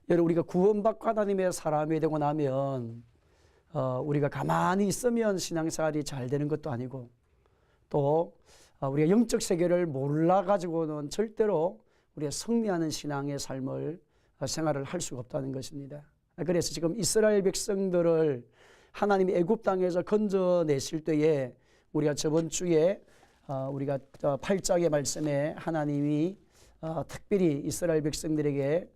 여러분, 우리가 구원받고 하나님의 사람이 되고 나면 우리가 가만히 있으면 신앙생활이 잘 되는 것도 아니고, 또 우리가 영적 세계를 몰라가지고는 절대로 우리가 승리하는 신앙의 삶을 생활을 할 수가 없다는 것입니다. 그래서 지금 이스라엘 백성들을 하나님이 애굽 땅에서 건져내실 때에, 우리가 저번 주에 우리가 8장의 말씀에 하나님이 특별히 이스라엘 백성들에게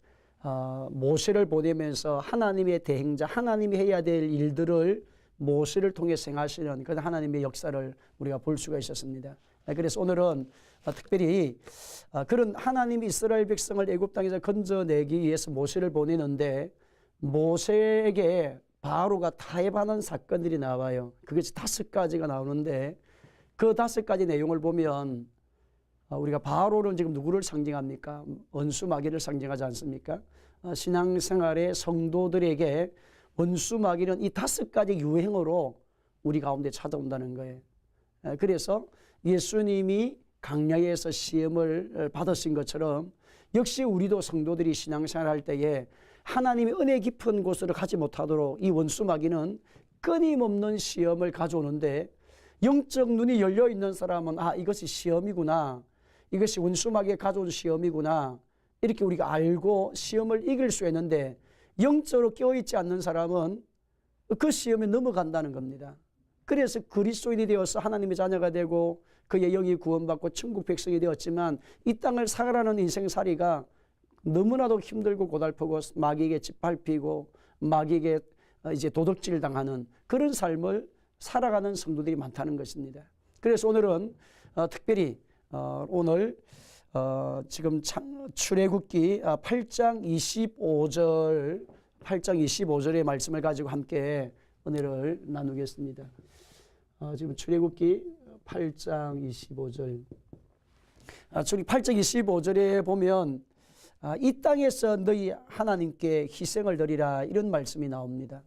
모세를 보내면서 하나님의 대행자, 하나님이 해야 될 일들을 모세를 통해 행하시는 그런 하나님의 역사를 우리가 볼 수가 있었습니다. 그래서 오늘은 특별히 그런 하나님이 이스라엘 백성을 애굽 땅에서 건져내기 위해서 모세를 보내는데, 모세에게 바로가 타협하는 사건들이 나와요. 그것이 5가지가 나오는데, 그 5가지 내용을 보면 우리가 바로는 지금 누구를 상징합니까? 원수 마귀를 상징하지 않습니까? 신앙생활의 성도들에게 원수 마귀는 이 5가지 유행으로 우리 가운데 찾아온다는 거예요. 그래서 예수님이 광야에서 시험을 받으신 것처럼 역시 우리도 성도들이 신앙생활 할 때에 하나님의 은혜 깊은 곳으로 가지 못하도록 이 원수 마귀는 끊임없는 시험을 가져오는데, 영적 눈이 열려 있는 사람은 이것이 시험이구나, 이것이 원수 마귀가 가져온 시험이구나, 이렇게 우리가 알고 시험을 이길 수 있는데, 영적으로 깨어있지 않는 사람은 그 시험에 넘어간다는 겁니다. 그래서 그리스도인이 되어서 하나님의 자녀가 되고 그의 영이 구원받고 천국 백성이 되었지만, 이 땅을 살아가는 인생살이가 너무나도 힘들고 고달프고 마귀에게 짓밟히고 마귀에게 이제 도둑질 당하는 그런 삶을 살아가는 성도들이 많다는 것입니다. 그래서 오늘은 특별히 오늘 지금 출애굽기 8장 25절의 말씀을 가지고 함께 은혜를 나누겠습니다. 지금 출애굽기 8장 25절. 8장 25절에 보면 이 땅에서 너희 하나님께 희생을 드리라, 이런 말씀이 나옵니다.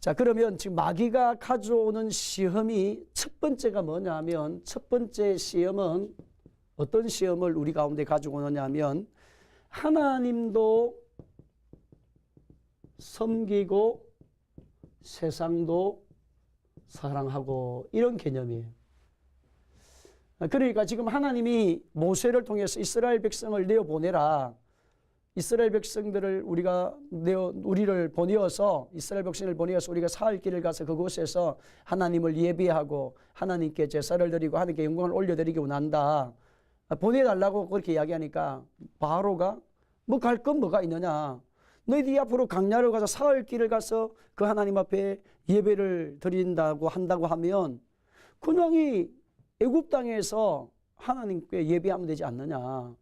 자, 그러면 지금 마귀가 가져오는 시험이 첫 번째가 뭐냐 하면, 첫 번째 시험은 어떤 시험을 우리 가운데 가지고 오느냐 하면, 하나님도 섬기고 세상도 사랑하고, 이런 개념이에요. 그러니까 지금 하나님이 모세를 통해서 이스라엘 백성을 내어보내라, 이스라엘 백성들을 우리를 보내어서, 이스라엘 백성을 보내어서 우리가 사흘 길을 가서 그곳에서 하나님을 예배하고 하나님께 제사를 드리고 하나님께 영광을 올려드리기 원한다, 보내달라고 그렇게 이야기하니까 바로가 뭐 갈 건 뭐가 있느냐, 너희들이 앞으로 광야를 가서 사흘 길을 가서 그 하나님 앞에 예배를 드린다고 한다고 하면 그냥 이 애굽 땅에서 하나님께 예배하면 되지 않느냐,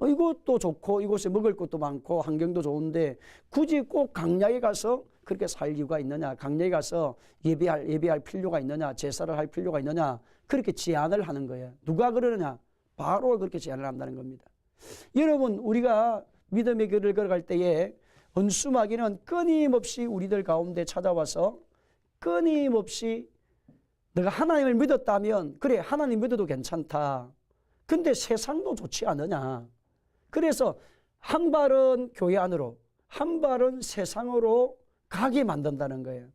이것도 좋고 이곳에 먹을 것도 많고 환경도 좋은데 굳이 꼭 광야에 가서 그렇게 살 이유가 있느냐, 광야에 가서 예배할 필요가 있느냐, 제사를 할 필요가 있느냐, 그렇게 제안을 하는 거예요. 누가 그러느냐? 바로 그렇게 제안을 한다는 겁니다. 여러분, 우리가 믿음의 길을 걸어갈 때에 원수 마귀는 끊임없이 우리들 가운데 찾아와서 끊임없이 내가 하나님을 믿었다면 그래, 하나님 믿어도 괜찮다, 근데 세상도 좋지 않느냐, 그래서 한 발은 교회 안으로 한 발은 세상으로 가게 만든다는 거예요.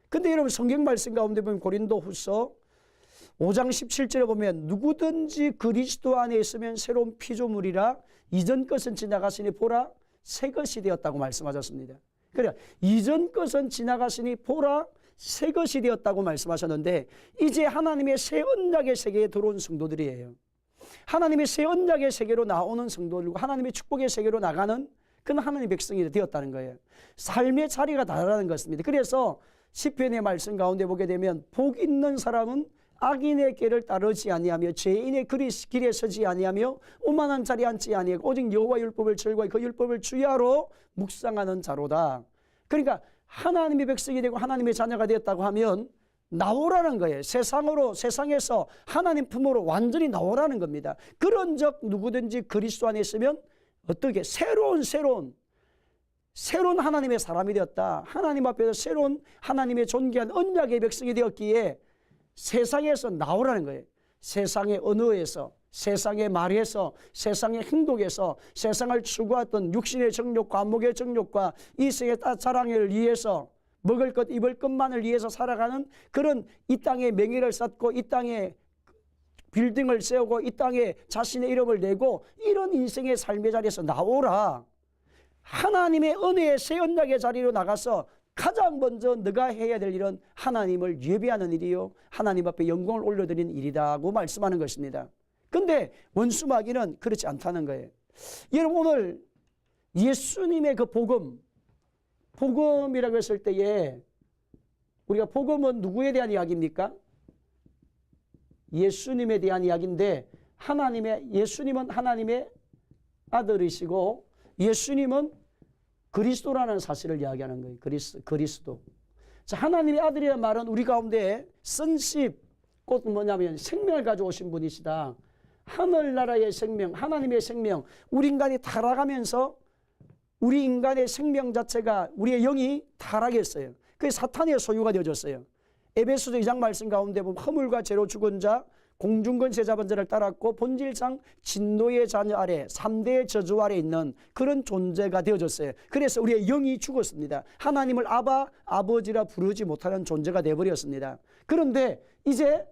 근데 여러분, 성경 말씀 가운데 보면 고린도후서 5장 17절에 보면 누구든지 그리스도 안에 있으면 새로운 피조물이라, 이전 것은 지나갔으니 보라 새 것이 되었다고 말씀하셨습니다. 그래, 이전 것은 지나갔으니 보라 새 것이 되었다고 말씀하셨는데, 이제 하나님의 새 언약의 세계에 들어온 성도들이에요. 하나님의 새 언약의 세계로 나오는 성도들과 하나님의 축복의 세계로 나가는 그런 하나님의 백성이 되었다는 거예요. 삶의 자리가 다르다는 것입니다. 그래서 시편의 말씀 가운데 보게 되면 복 있는 사람은 악인의 길을 따르지 아니하며 죄인의 길에 서지 아니하며 오만한 자리에 앉지 아니하고 오직 여호와의 율법을 즐거워하여 그 율법을 주야로 묵상하는 자로다. 그러니까 하나님의 백성이 되고 하나님의 자녀가 되었다고 하면 나오라는 거예요. 세상에서 하나님 품으로 완전히 나오라는 겁니다. 그런즉 누구든지 그리스도 안에 있으면 어떻게 새로운 하나님의 사람이 되었다. 하나님 앞에서 새로운 하나님의 존귀한 언약의 백성이 되었기에 세상에서 나오라는 거예요. 세상의 언어에서, 세상의 말에서, 세상의 행동에서, 세상을 추구했던 육신의 정욕과 안목의 정욕과 이 세상의 자랑을 위해서 먹을 것 입을 것만을 위해서 살아가는 그런 이 땅에 명예를 쌓고 이 땅에 빌딩을 세우고 이 땅에 자신의 이름을 내고 이런 인생의 삶의 자리에서 나오라. 하나님의 은혜의 새 언약의 자리로 나가서 가장 먼저 네가 해야 될 일은 하나님을 예배하는 일이요 하나님 앞에 영광을 올려드리는 일이라고 말씀하는 것입니다. 근데 원수 마귀는 그렇지 않다는 거예요. 여러분, 오늘 예수님의 그 복음이라고 했을 때에 우리가 복음은 누구에 대한 이야기입니까? 예수님에 대한 이야기인데 예수님은 하나님의 아들이시고 예수님은 그리스도라는 사실을 이야기하는 거예요. 그리스도. 자, 하나님의 아들이라는 말은 우리 가운데 선십, 곧 뭐냐면 생명을 가져오신 분이시다. 하늘나라의 생명, 하나님의 생명, 우리 인간이 타락하면서 우리 인간의 생명 자체가 우리의 영이 타락했어요. 그게 사탄의 소유가 되어졌어요. 에베소서 2장 말씀 가운데 보면 허물과 죄로 죽은 자, 공중권세 잡은 자를 따랐고 본질상 진노의 자녀 아래 3대의 저주 아래 있는 그런 존재가 되어졌어요. 그래서 우리의 영이 죽었습니다. 하나님을 아버지라 부르지 못하는 존재가 되어버렸습니다. 그런데 이제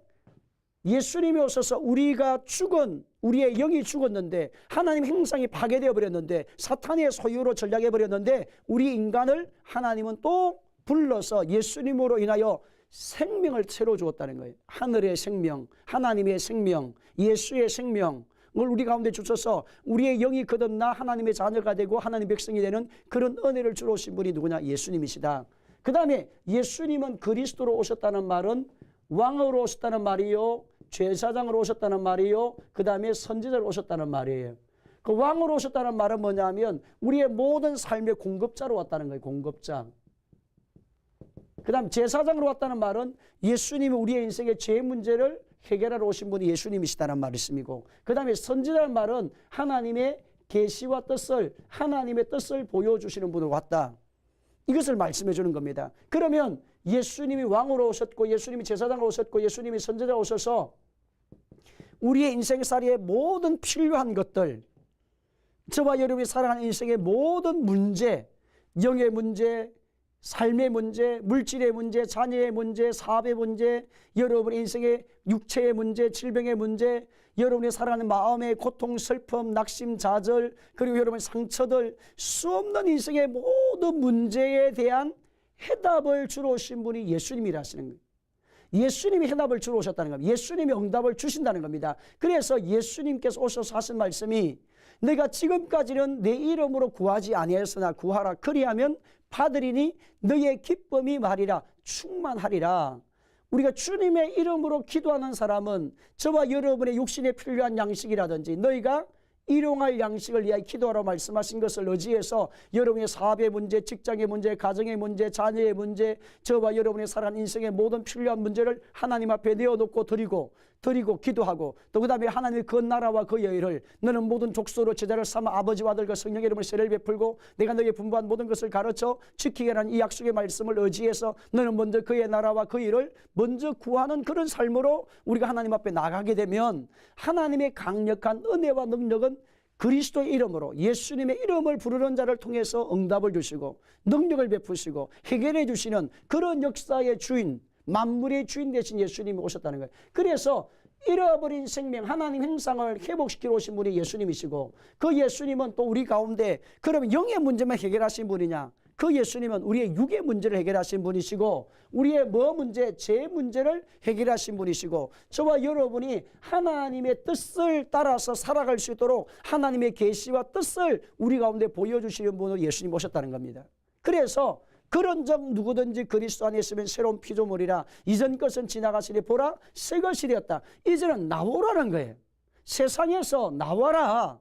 예수님이 오셔서 우리가 우리의 영이 죽었는데 하나님 행상이 파괴되어 버렸는데 사탄의 소유로 전락해 버렸는데 우리 인간을 하나님은 또 불러서 예수님으로 인하여 생명을 새로 주었다는 거예요. 하늘의 생명, 하나님의 생명, 예수의 생명을 우리 가운데 주셔서 우리의 영이 거듭나 하나님의 자녀가 되고 하나님의 백성이 되는 그런 은혜를 주러 오신 분이 누구냐? 예수님이시다. 그 다음에 예수님은 그리스도로 오셨다는 말은 왕으로 오셨다는 말이요, 제사장으로 오셨다는 말이요, 그 다음에 선지자로 오셨다는 말이에요. 그 왕으로 오셨다는 말은 뭐냐면 우리의 모든 삶의 공급자로 왔다는 거예요. 공급자. 그 다음 제사장으로 왔다는 말은 예수님이 우리의 인생의 죄 문제를 해결하러 오신 분이 예수님이시다는 말씀이고, 그 다음에 선지자라는 말은 하나님의 계시와 하나님의 뜻을 보여주시는 분으로 왔다. 이것을 말씀해 주는 겁니다. 그러면 예수님이 왕으로 오셨고 예수님이 제사장으로 오셨고 예수님이 선지자로 오셔서 우리의 인생살이의 모든 필요한 것들, 저와 여러분이 살아가는 인생의 모든 문제, 영의 문제, 삶의 문제, 물질의 문제, 자녀의 문제, 사업의 문제, 여러분의 인생의 육체의 문제, 질병의 문제, 여러분이 살아가는 마음의 고통, 슬픔, 낙심, 좌절, 그리고 여러분의 상처들, 수없는 인생의 모든 문제에 대한 해답을 주러 오신 분이 예수님이라시는 거예요. 예수님이 해답을 주러 오셨다는 겁니다. 예수님이 응답을 주신다는 겁니다. 그래서 예수님께서 오셔서 하신 말씀이 내가 지금까지는 내 이름으로 구하지 아니하였으나 구하라. 그리하면 받으리니 너의 기쁨이 말이라 충만하리라. 우리가 주님의 이름으로 기도하는 사람은 저와 여러분의 육신에 필요한 양식이라든지 너희가 일용할 양식을 위하여 기도하라고 말씀하신 것을 의지해서 여러분의 사업의 문제, 직장의 문제, 가정의 문제, 자녀의 문제, 저와 여러분의 살아가는 인생의 모든 필요한 문제를 하나님 앞에 내어놓고 드리고 기도하고, 또 그 다음에 하나님의 그 나라와 그 여의를 너는 모든 족속으로 제자를 삼아 아버지와 아들과 성령의 이름을 세례를 베풀고 내가 너에게 분부한 모든 것을 가르쳐 지키게 하는 이 약속의 말씀을 의지해서 너는 먼저 그의 나라와 그 일을 먼저 구하는 그런 삶으로 우리가 하나님 앞에 나가게 되면 하나님의 강력한 은혜와 능력은 그리스도의 이름으로 예수님의 이름을 부르는 자를 통해서 응답을 주시고 능력을 베푸시고 해결해 주시는 그런 역사의 주인, 만물의 주인 되신 예수님이 오셨다는 거예요. 그래서 잃어버린 생명, 하나님 형상을 회복시키러 오신 분이 예수님이시고, 그 예수님은 또 우리 가운데 그러면 영의 문제만 해결하신 분이냐? 그 예수님은 우리의 육의 문제를 해결하신 분이시고 우리의 죄 문제를 해결하신 분이시고, 저와 여러분이 하나님의 뜻을 따라서 살아갈 수 있도록 하나님의 계시와 뜻을 우리 가운데 보여주시는 분으로 예수님 오셨다는 겁니다. 그래서 그런즉 누구든지 그리스도 안에 있으면 새로운 피조물이라 이전 것은 지나가시니 보라 새 것이 되었다. 이제는 나오라는 거예요. 세상에서 나와라.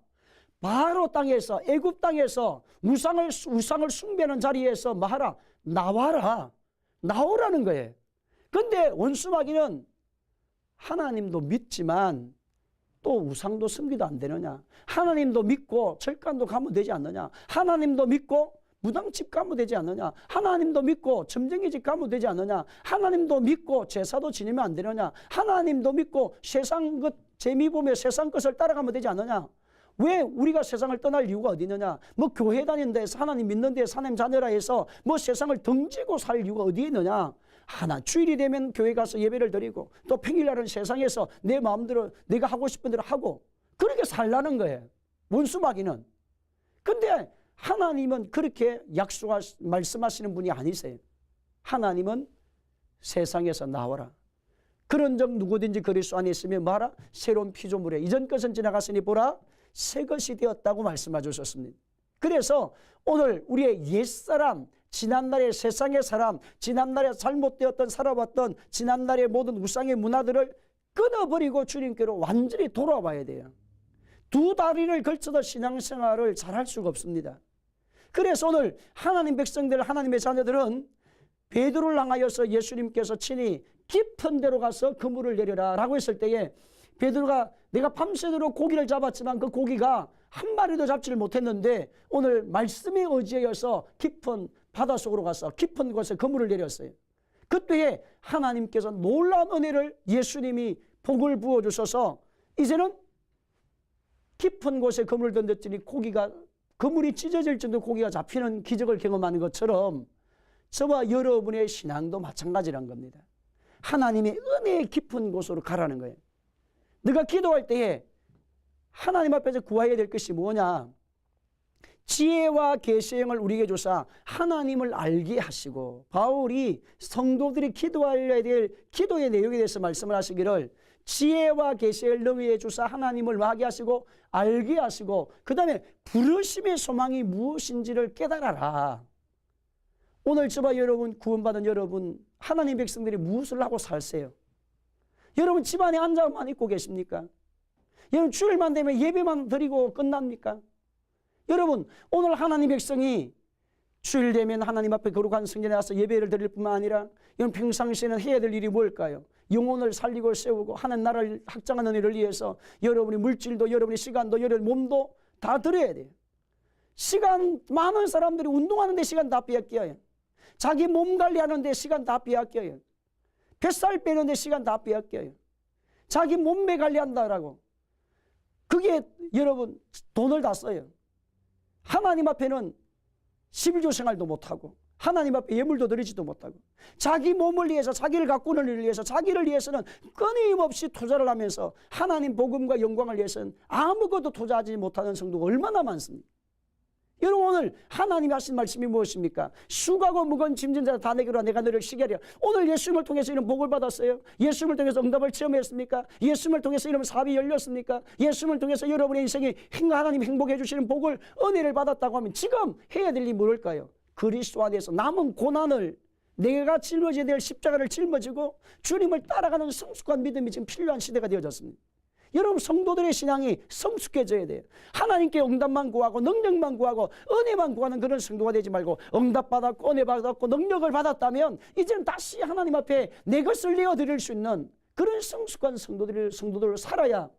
바로 땅에서, 애굽 땅에서 우상을 숭배하는 자리에서 말하라. 나와라. 나오라는 거예요. 근데 원수 마귀는 하나님도 믿지만 또 우상도 섬기도 안 되느냐? 하나님도 믿고 절간도 가면 되지 않느냐? 하나님도 믿고 무당집 가면 되지 않느냐? 하나님도 믿고 점쟁이집 가면 되지 않느냐? 하나님도 믿고 제사도 지내면 안 되느냐? 하나님도 믿고 세상 것 재미 보며 세상 것을 따라가면 되지 않느냐? 왜 우리가 세상을 떠날 이유가 어디 있느냐? 뭐 교회 다니는 데서 하나님 믿는 데서 하나님 자녀라 해서 뭐 세상을 등지고 살 이유가 어디에 있느냐? 하나 주일이 되면 교회 가서 예배를 드리고 또 평일날은 세상에서 내 마음대로 내가 하고 싶은 대로 하고 그렇게 살라는 거예요. 원수마귀는. 근데 하나님은 그렇게 말씀하시는 분이 아니세요. 하나님은 세상에서 나와라. 그런 적 누구든지 그리스도 안에 있으면 말아 새로운 피조물에 이전 것은 지나갔으니 보라 새 것이 되었다고 말씀해 주셨습니다. 그래서 오늘 우리의 옛사람, 지난날의 세상의 사람, 지난날에 잘못되었던 살아왔던 지난날의 모든 우상의 문화들을 끊어버리고 주님께로 완전히 돌아와야 돼요. 두 다리를 걸쳐서 신앙생활을 잘할 수가 없습니다. 그래서 오늘 하나님 백성들, 하나님의 자녀들은 베드로를 향하여서 예수님께서 친히 깊은 데로 가서 그물을 내려라 라고 했을 때에 베드로가 내가 밤새도록 고기를 잡았지만 그 고기가 한 마리도 잡지를 못했는데 오늘 말씀에 의지하여서 깊은 바닷속으로 가서 깊은 곳에 그물을 내렸어요. 그때에 하나님께서 놀라운 은혜를 예수님이 복을 부어주셔서 이제는 깊은 곳에 그물을 던졌더니 그물이 찢어질 정도 고기가 잡히는 기적을 경험하는 것처럼 저와 여러분의 신앙도 마찬가지란 겁니다. 하나님의 은혜의 깊은 곳으로 가라는 거예요. 네가 기도할 때에 하나님 앞에서 구해야 될 것이 뭐냐? 지혜와 계시형을 우리에게 주사 하나님을 알게 하시고 바울이 성도들이 기도해야 될 기도의 내용에 대해서 말씀을 하시기를 지혜와 계시를 너희에 주사 하나님을 하게 하시고 알게 하시고 그 다음에 부르심의 소망이 무엇인지를 깨달아라. 오늘 저와 여러분 구원받은 여러분 하나님 백성들이 무엇을 하고 살세요? 여러분 집안에 앉아만 있고 계십니까? 여러분 주일만 되면 예배만 드리고 끝납니까? 여러분 오늘 하나님 백성이 주일 되면 하나님 앞에 거룩한 성전에 와서 예배를 드릴 뿐만 아니라 여러분 평상시에는 해야 될 일이 뭘까요? 영혼을 살리고 세우고 하는 나라를 확장하는 일을 위해서 여러분이 물질도 여러분의 시간도 여러분의 몸도 다 드려야 돼요. 시간 많은 사람들이 운동하는 데 시간 다 빼앗겨요. 자기 몸 관리하는 데 시간 다 빼앗겨요. 뱃살 빼는 데 시간 다 빼앗겨요. 자기 몸매 관리한다라고 그게 여러분 돈을 다 써요. 하나님 앞에는 11조 생활도 못하고 하나님 앞에 예물도 드리지도 못하고 자기 몸을 위해서 자기를 가꾸는 일을 위해서 자기를 위해서는 끊임없이 투자를 하면서 하나님 복음과 영광을 위해서는 아무것도 투자하지 못하는 성도가 얼마나 많습니까? 여러분 오늘 하나님이 하신 말씀이 무엇입니까? 수고하고 무거운 짐진 자를 다 내게로 내가 너를 쉬게 하리라. 오늘 예수님을 통해서 이런 복을 받았어요? 예수님을 통해서 응답을 체험했습니까? 예수님을 통해서 이런 사업이 열렸습니까? 예수님을 통해서 여러분의 인생에 하나님 행복해 주시는 복을 은혜를 받았다고 하면 지금 해야 될 일이 뭘까요? 그리스도 안에서 남은 고난을 내가 짊어져야 될 십자가를 짊어지고 주님을 따라가는 성숙한 믿음이 지금 필요한 시대가 되어졌습니다. 여러분 성도들의 신앙이 성숙해져야 돼요. 하나님께 응답만 구하고 능력만 구하고 은혜만 구하는 그런 성도가 되지 말고 응답받았고 은혜 받았고 능력을 받았다면 이제는 다시 하나님 앞에 내 것을 내어드릴 수 있는 그런 성숙한 성도들로 살아야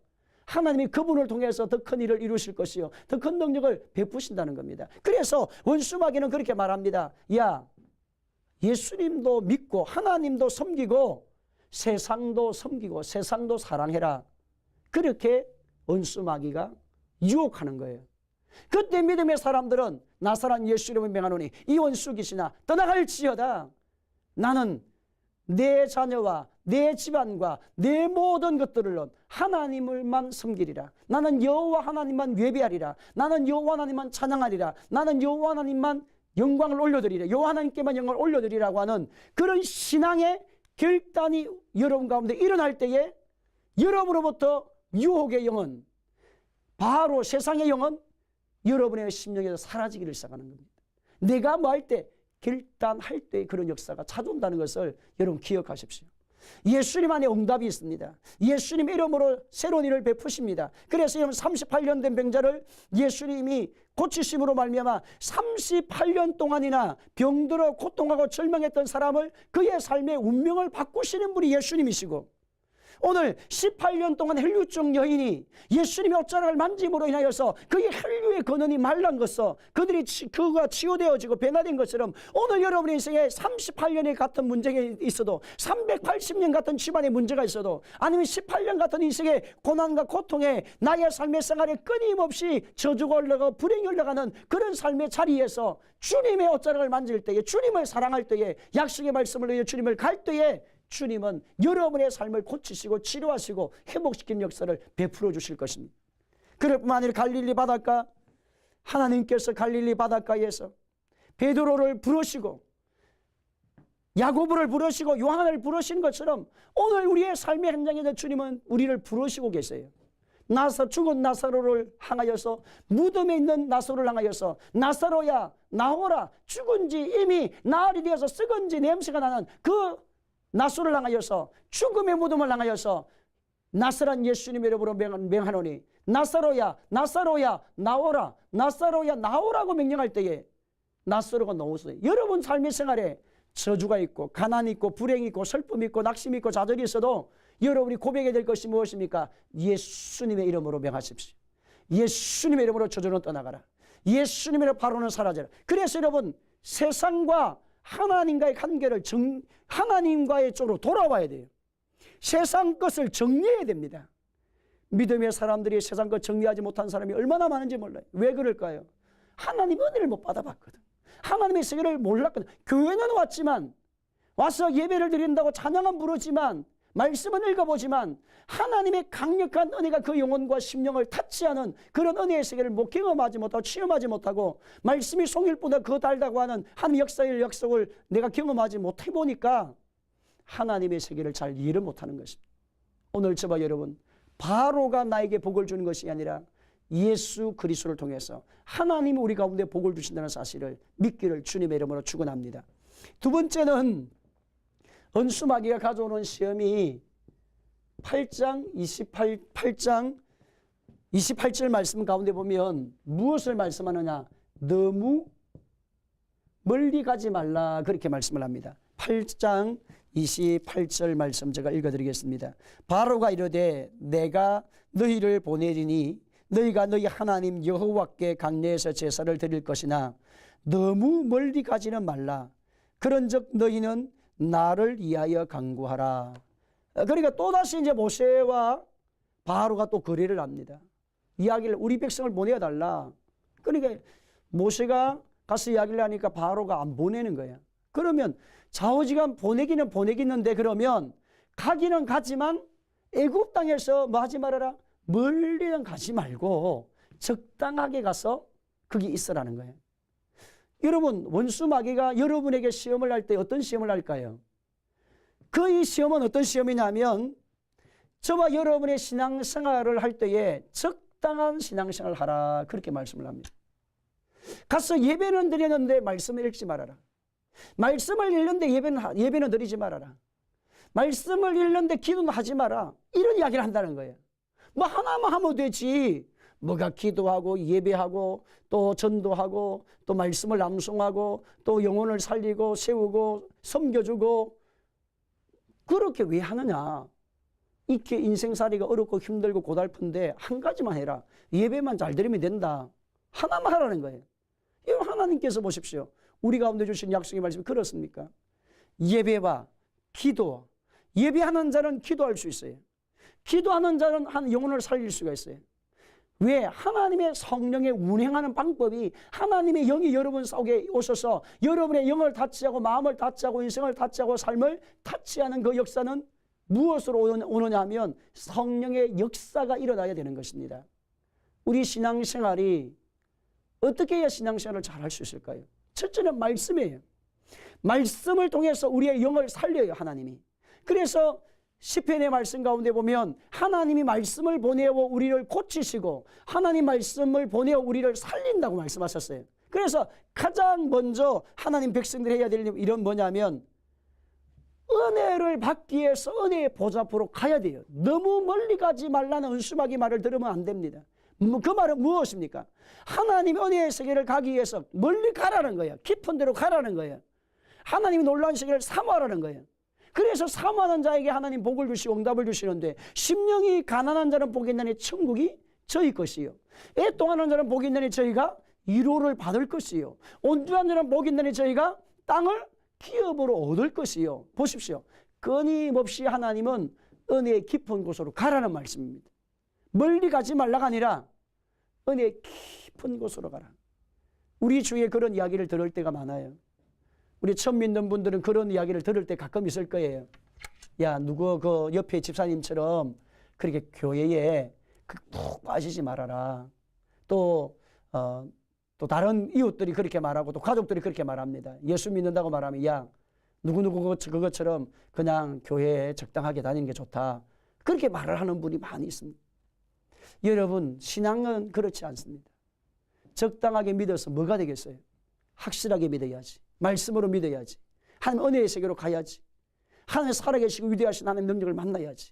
하나님이 그분을 통해서 더 큰 일을 이루실 것이요 더 큰 능력을 베푸신다는 겁니다. 그래서 원수마귀는 그렇게 말합니다. 야 예수님도 믿고 하나님도 섬기고 세상도 섬기고 세상도 사랑해라. 그렇게 원수마귀가 유혹하는 거예요. 그때 믿음의 사람들은 나사렛 예수 이름을 명하노니 이 원수 귀신아 떠나갈지어다. 나는 내 자녀와 내 집안과 내 모든 것들을 하나님을만 섬기리라. 나는 여호와 하나님만 예배하리라. 나는 여호와 하나님만 찬양하리라. 나는 여호와 하나님만 영광을 올려드리라. 여호와 하나님께만 영광을 올려드리라고 하는 그런 신앙의 결단이 여러분 가운데 일어날 때에 여러분으로부터 유혹의 영은 바로 세상의 영은 여러분의 심령에서 사라지기를 시작하는 겁니다. 내가 뭐 할 때 결단할 때 그런 역사가 찾아온다는 것을 여러분 기억하십시오. 예수님 안에 응답이 있습니다. 예수님 이름으로 새로운 일을 베푸십니다. 그래서 여러분 38년 된 병자를 예수님이 고치심으로 말미암아 38년 동안이나 병들어 고통하고 절망했던 사람을 그의 삶의 운명을 바꾸시는 분이 예수님이시고 오늘 18년 동안 혈류증 여인이 예수님의 옷자락을 만짐으로 인하여서 그의 혈류의 근원이 말란 것을 그가 치유되어지고 변화된 것처럼 오늘 여러분의 인생에 38년의 같은 문제가 있어도 380년 같은 집안의 문제가 있어도 아니면 18년 같은 인생의 고난과 고통에 나의 삶의 생활에 끊임없이 저주가 올라가고 불행이 올라가는 그런 삶의 자리에서 주님의 옷자락을 만질 때에, 주님을 사랑할 때에, 약속의 말씀을 위해 주님을 갈 때에 주님은 여러분의 삶을 고치시고 치료하시고 회복시키는 역사를 베풀어 주실 것입니다. 그럴 뿐만 아니라 갈릴리 바닷가, 하나님께서 갈릴리 바닷가에서 베드로를 부르시고 야고보를 부르시고 요한을 부르신 것처럼 오늘 우리의 삶의 현장에서 주님은 우리를 부르시고 계세요. 죽은 나사로를 향하여서, 무덤에 있는 나사로를 향하여서 나사로야 나오라, 죽은 지 이미 나흘이 되어서 썩은 지 냄새가 나는 그 나사로를 향하여서, 죽음의 무덤을 향하여서 나사란 예수님의 이름으로 명하노니 나사로야 나사로야 나오라, 나사로야 나오라고 명령할 때에 나사로가 나오세요. 여러분 삶의 생활에 저주가 있고 가난이 있고 불행이 있고 슬픔이 있고 낙심이 있고 좌절이 있어도 여러분이 고백해야 될 것이 무엇입니까? 예수님의 이름으로 명하십시오. 예수님의 이름으로 저주는 떠나가라. 예수님의 이름으로 바로는 사라져라. 그래서 여러분 세상과 하나님과의 관계를 하나님과의 쪽으로 돌아와야 돼요. 세상 것을 정리해야 됩니다. 믿음의 사람들이 세상 것 정리하지 못한 사람이 얼마나 많은지 몰라요. 왜 그럴까요? 하나님 은혜를 못 받아봤거든. 하나님의 세계를 몰랐거든. 교회는 왔지만, 와서 예배를 드린다고 찬양은 부르지만, 말씀은 읽어보지만 하나님의 강력한 은혜가 그 영혼과 심령을 타치하는 그런 은혜의 세계를 못 경험하지 못하고 체험하지 못하고, 말씀이 송일보다 그 달다고 하는 하나님의 역사의 약속을 내가 경험하지 못해보니까 하나님의 세계를 잘 이해를 못하는 것입니다. 오늘 저와 여러분, 바로가 나에게 복을 주는 것이 아니라 예수 그리스도를 통해서 하나님이 우리 가운데 복을 주신다는 사실을 믿기를 주님의 이름으로 축원합니다. 두 번째는 은수마귀가 가져오는 시험이 8장 28절 말씀 가운데 보면 무엇을 말씀하느냐? 너무 멀리 가지 말라, 그렇게 말씀을 합니다. 8장 28절 말씀 제가 읽어드리겠습니다. 바로가 이르되 내가 너희를 보내리니 너희가 너희 하나님 여호와께 강례에서 제사를 드릴 것이나 너무 멀리 가지는 말라. 그런즉 너희는 나를 위하여 간구하라. 그러니까 또다시 이제 모세와 바로가 또 거래를 합니다. 이야기를, 우리 백성을 보내달라. 그러니까 모세가 가서 이야기를 하니까 바로가 안 보내는 거야. 그러면 좌우지간 보내기는 보내겠는데, 그러면 가기는 가지만 애굽 땅에서 뭐 하지 말아라? 멀리는 가지 말고 적당하게 가서 거기 있으라는 거예요. 여러분, 원수 마귀가 여러분에게 시험을 할 때 어떤 시험을 할까요? 그 이 시험은 어떤 시험이냐면, 저와 여러분의 신앙생활을 할 때에 적당한 신앙생활을 하라, 그렇게 말씀을 합니다. 가서 예배는 드렸는데 말씀을 읽지 말아라. 말씀을 읽는데 예배는 드리지 말아라. 말씀을 읽는데 기도는 하지 마라. 이런 이야기를 한다는 거예요. 뭐 하나만 하면 되지. 뭐가 기도하고 예배하고 또 전도하고 또 말씀을 암송하고 또 영혼을 살리고 세우고 섬겨주고, 그렇게 왜 하느냐? 이렇게 인생살이가 어렵고 힘들고 고달픈데 한 가지만 해라. 예배만 잘 드리면 된다. 하나만 하라는 거예요. 이건 하나님께서 보십시오. 우리 가운데 주신 약속의 말씀이 그렇습니까? 예배와 기도, 예배하는 자는 기도할 수 있어요. 기도하는 자는 한 영혼을 살릴 수가 있어요. 왜? 하나님의 성령의 운행하는 방법이, 하나님의 영이 여러분 속에 오셔서 여러분의 영을 타치하고 마음을 타치하고 인생을 타치하고 삶을 타치하는 그 역사는 무엇으로 오느냐 하면 성령의 역사가 일어나야 되는 것입니다. 우리 신앙생활이 어떻게 해야 신앙생활을 잘 할 수 있을까요? 첫째는 말씀이에요. 말씀을 통해서 우리의 영을 살려요, 하나님이. 그래서 시편의 말씀 가운데 보면 하나님이 말씀을 보내어 우리를 고치시고 하나님 말씀을 보내어 우리를 살린다고 말씀하셨어요. 그래서 가장 먼저 하나님 백성들이 해야 될 일은 뭐냐면 은혜를 받기 위해서 은혜의 보좌 앞으로 가야 돼요. 너무 멀리 가지 말라는 은수마귀 말을 들으면 안 됩니다. 그 말은 무엇입니까? 하나님 은혜의 세계를 가기 위해서 멀리 가라는 거예요. 깊은 데로 가라는 거예요. 하나님이 놀라운 세계를 사모하라는 거예요. 그래서 사모하는 자에게 하나님 복을 주시고 응답을 주시는데, 심령이 가난한 자는 복이 있나니 천국이 저희 것이요, 애통하는 자는 복이 있나니 저희가 위로를 받을 것이요, 온전한 자는 복이 있나니 저희가 땅을 기업으로 얻을 것이요. 보십시오. 끊임없이 하나님은 은혜의 깊은 곳으로 가라는 말씀입니다. 멀리 가지 말라가 아니라 은혜의 깊은 곳으로 가라. 우리 주위에 그런 이야기를 들을 때가 많아요. 우리 처음 믿는 분들은 그런 이야기를 들을 때 가끔 있을 거예요. 야, 누구 그 옆에 집사님처럼 그렇게 교회에 푹 빠지지 말아라. 또 다른 이웃들이 그렇게 말하고 또 가족들이 그렇게 말합니다. 예수 믿는다고 말하면 야, 누구누구 그것처럼 그냥 교회에 적당하게 다니는 게 좋다. 그렇게 말을 하는 분이 많이 있습니다. 여러분, 신앙은 그렇지 않습니다. 적당하게 믿어서 뭐가 되겠어요? 확실하게 믿어야지. 말씀으로 믿어야지. 하나님 은혜의 세계로 가야지. 하나님 살아계시고 위대하신 하나님 능력을 만나야지.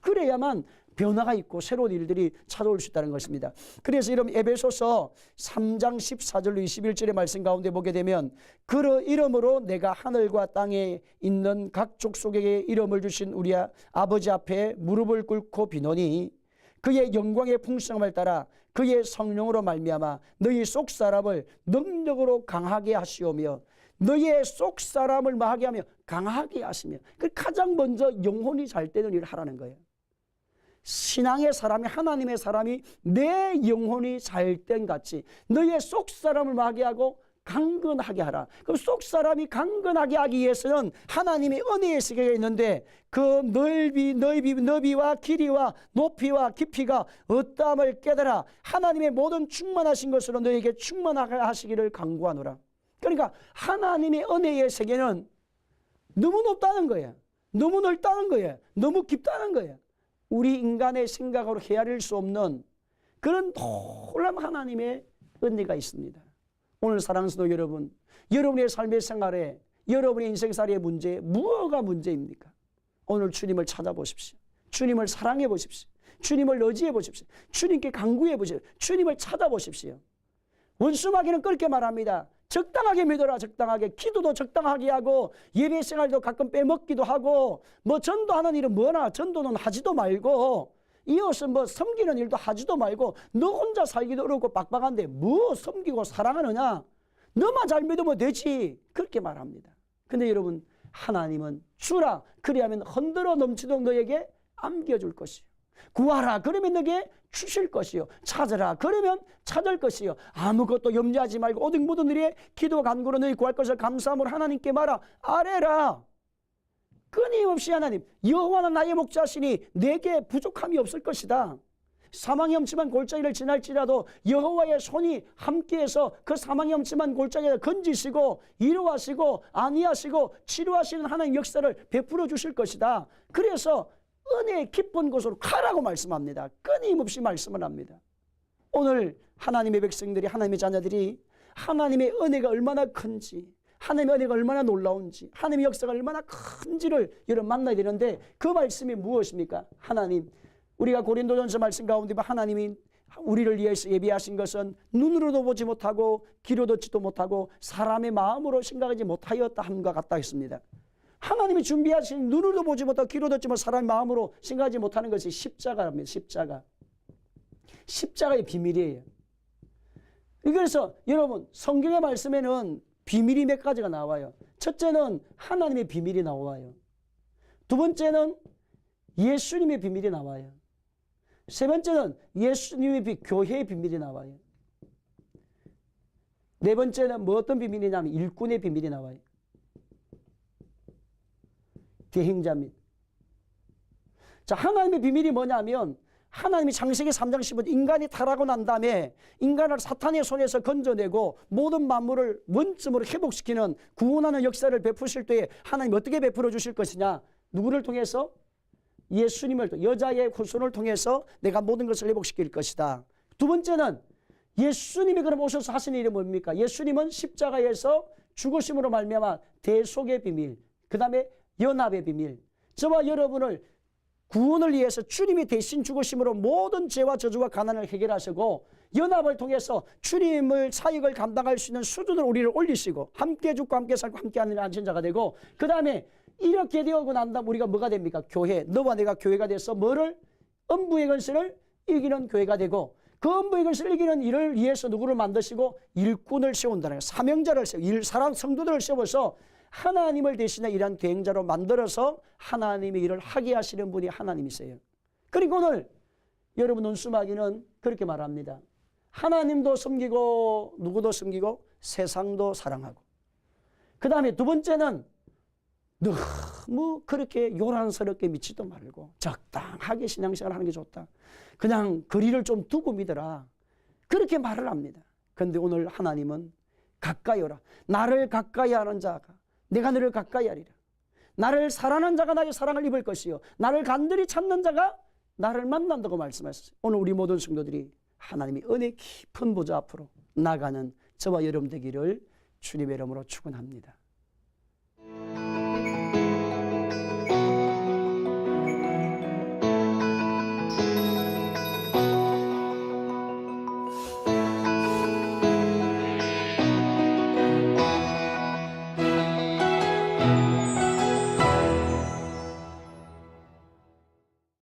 그래야만 변화가 있고 새로운 일들이 찾아올 수 있다는 것입니다. 그래서 여러분, 에베소서 3장 14절로 21절의 말씀 가운데 보게 되면, 그 이름으로 내가 하늘과 땅에 있는 각 족속에게 이름을 주신 우리 아버지 앞에 무릎을 꿇고 비노니, 그의 영광의 풍성함을 따라 그의 성령으로 말미암아 너희 속 사람을 능력으로 강하게 하시오며, 너희의 속 사람을 뭐하게 하며? 강하게 하시며. 그 가장 먼저 영혼이 잘 되는 일을 하라는 거예요. 신앙의 사람이, 하나님의 사람이 내 영혼이 잘된 같이 너희의 속 사람을 뭐하게 하고? 강건하게 하라. 그럼 속 사람이 강건하게 하기 위해서는 하나님의 은혜의 세계가 있는데, 그 너비와 길이와 높이와 깊이가 어떠함을 깨달아 하나님의 모든 충만하신 것으로 너에게 충만하게 하시기를 간구하노라. 그러니까 하나님의 은혜의 세계는 너무 높다는 거예요. 너무 넓다는 거예요. 너무 깊다는 거예요. 우리 인간의 생각으로 헤아릴 수 없는 그런 놀라운 하나님의 은혜가 있습니다. 오늘 사랑하는 성도 여러분, 여러분의 삶의 생활에, 여러분의 인생살이의 문제, 무엇가 문제입니까? 오늘 주님을 찾아보십시오. 주님을 사랑해 보십시오. 주님을 의지해 보십시오. 주님께 간구해 보십시오. 주님을 찾아보십시오. 원수마귀는 그렇게 말합니다. 적당하게 믿어라. 적당하게. 기도도 적당하게 하고 예배 생활도 가끔 빼먹기도 하고, 뭐 전도하는 일은 뭐나 전도는 하지도 말고, 이웃은 뭐 섬기는 일도 하지도 말고, 너 혼자 살기도 어렵고 빡빡한데 뭐 섬기고 사랑하느냐? 너만 잘 믿으면 되지. 그렇게 말합니다. 근데 여러분, 하나님은 주라 그리하면 흔들어 넘치도록 너에게 안겨줄 것이요, 구하라 그러면 너에게 주실 것이요, 찾으라 그러면 찾을 것이요, 아무것도 염려하지 말고 오직 모든 일에 기도 간구로 너희 구할 것을 감사함으로 하나님께 말하 아뢰라. 끊임없이 하나님, 여호와는 나의 목자시니 내게 부족함이 없을 것이다. 사망이 엄침한 골짜기를 지날지라도 여호와의 손이 함께해서 그 사망이 엄침한 골짜기를 건지시고 이루하시고 안위하시고 치료하시는 하나님 역사를 베풀어 주실 것이다. 그래서 은혜의 깊은 곳으로 가라고 말씀합니다. 끊임없이 말씀을 합니다. 오늘 하나님의 백성들이, 하나님의 자녀들이 하나님의 은혜가 얼마나 큰지, 하나님의 은혜가 얼마나 놀라운지, 하나님의 역사가 얼마나 큰지를 여러분 만나야 되는데, 그 말씀이 무엇입니까? 하나님, 우리가 고린도전서 말씀 가운데 하나님이 우리를 위해서 예비하신 것은 눈으로도 보지 못하고 귀로 듣지도 못하고 사람의 마음으로 생각하지 못하였다 함과 같다 했습니다. 하나님이 준비하신 눈으로도 보지 못하고 귀로 듣지 못하고 사람의 마음으로 생각하지 못하는 것이 십자가랍니다. 십자가. 십자가의 비밀이에요. 그래서 여러분, 성경의 말씀에는 비밀이 몇 가지가 나와요. 첫째는 하나님의 비밀이 나와요. 두 번째는 예수님의 비밀이 나와요. 세 번째는 예수님의 교회의 비밀이 나와요. 네 번째는 뭐 어떤 비밀이냐면 일꾼의 비밀이 나와요. 대행자 및. 자, 하나님의 비밀이 뭐냐면, 하나님이 창세기 3장 15절 인간이 타락하고 난 다음에 인간을 사탄의 손에서 건져내고 모든 만물을 원점으로 회복시키는 구원하는 역사를 베푸실 때에 하나님 어떻게 베풀어 주실 것이냐? 누구를 통해서? 예수님을, 여자의 후손을 통해서 내가 모든 것을 회복시킬 것이다. 두 번째는 예수님이 그럼 오셔서 하신 일이 뭡니까? 예수님은 십자가에서 죽으심으로 말미암아 대속의 비밀, 그 다음에 연합의 비밀, 저와 여러분을 구원을 위해서 주님이 대신 죽으심으로 모든 죄와 저주와 가난을 해결하시고, 연합을 통해서 주님을 사역을 감당할 수 있는 수준으로 우리를 올리시고 함께 죽고 함께 살고 함께 하는 안전자가 되고, 그 다음에 이렇게 되고 난 다음 우리가 뭐가 됩니까? 교회. 너와 내가 교회가 돼서 뭐를? 음부의 권세를 이기는 교회가 되고 그 음부의 권세를 이기는 일을 위해서 누구를 만드시고 일꾼을 세운다는 거예요. 사명자를 세우고 사랑 성도들을 세워서 하나님을 대신해 일한 대행자로 만들어서 하나님의 일을 하게 하시는 분이 하나님이세요. 그리고 오늘 여러분 논수마귀는 그렇게 말합니다. 하나님도 섬기고 누구도 섬기고 세상도 사랑하고 그 다음에 두 번째는 너무 그렇게 요란스럽게 믿지도 말고 적당하게 신앙생활 하는 게 좋다. 그냥 거리를 좀 두고 믿어라. 그렇게 말을 합니다. 그런데 오늘 하나님은 가까이 오라. 나를 가까이 하는 자가 내가 너를 가까이 하리라. 나를 사랑하는 자가 나의 사랑을 입을 것이요 나를 간절히 찾는 자가 나를 만난다고 말씀하셨어요. 오늘 우리 모든 성도들이 하나님의 은혜 깊은 보좌 앞으로 나가는 저와 여러분 되기를 주님의 이름으로 축원합니다.